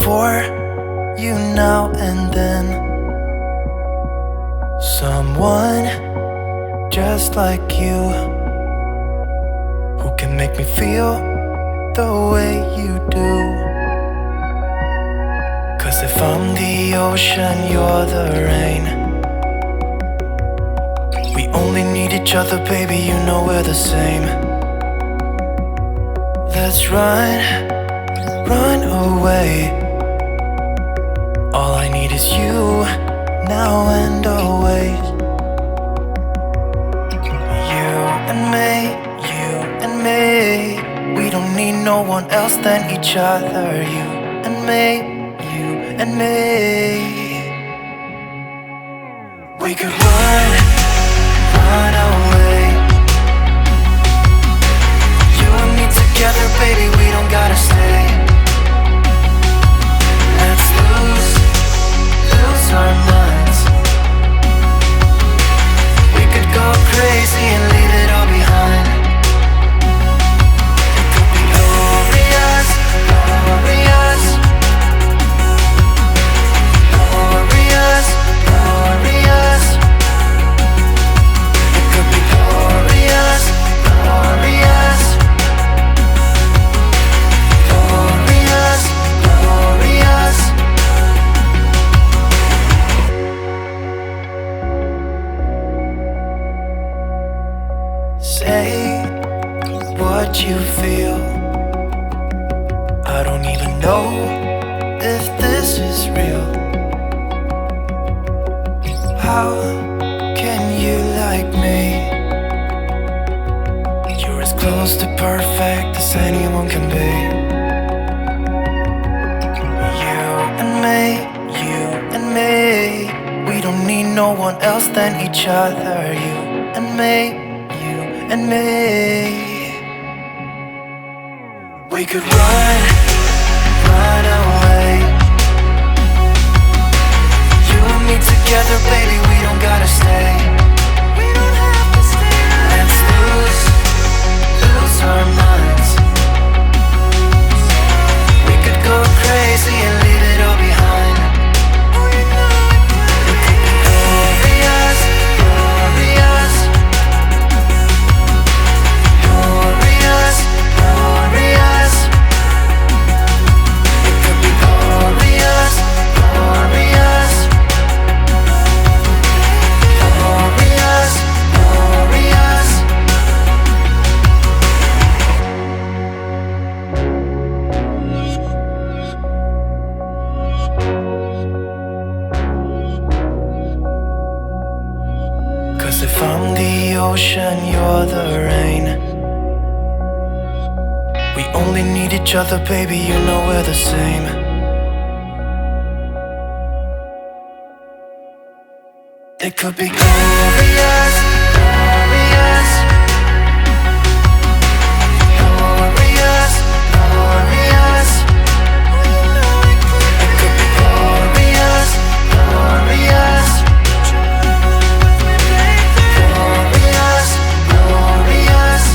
for you now and then. Someone just like you, who can make me feel the way you do. 'Cause if I'm the ocean, you're the rain. We only need each other, baby, you know we're the same. Let's run away. All I need is you, now and always. You and me, you and me. We don't need no one else than each other. You and me, you and me. We could run away. You and me together, baby, we don't gotta stay. Let's lose our minds. We could go crazy and leave it all behind. It could be glorious, glorious, glorious, glorious. It could be glorious, glorious, glorious, glorious. Say what you feel. I don't even know if this is real. How can you like me? You're as close to perfect as anyone can be. You and me, you and me. We don't need no one else than each other. You and me, and me. We could run away. You and me together, baby, we don't gotta stay. We don't have to stay. Let's lose our minds. We could go crazy and leave it all behind. It could be glorious, glorious, glorious, glorious. It could be glorious, glorious, glorious, glorious. only need each other, baby, you know we're the same. It could be glorious, glorious, glorious, glorious. It could be glorious, glorious, glorious, glorious.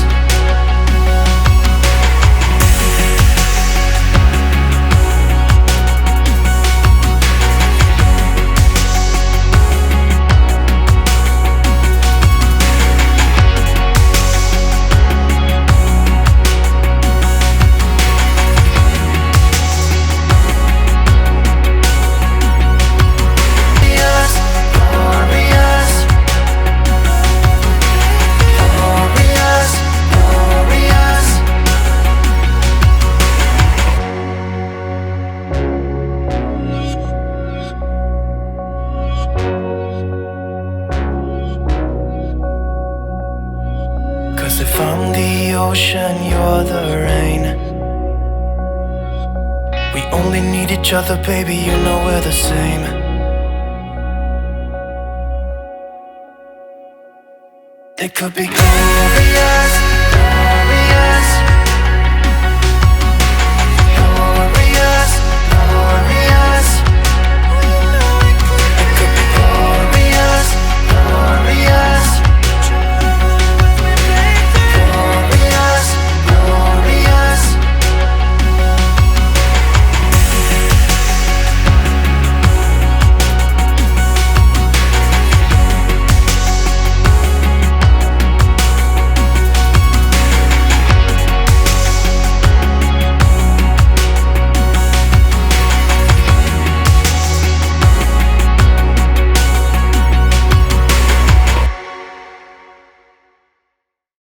Cause if I'm the ocean, you're the rain. We only need each other, baby, you know we're the same. It could be glorious.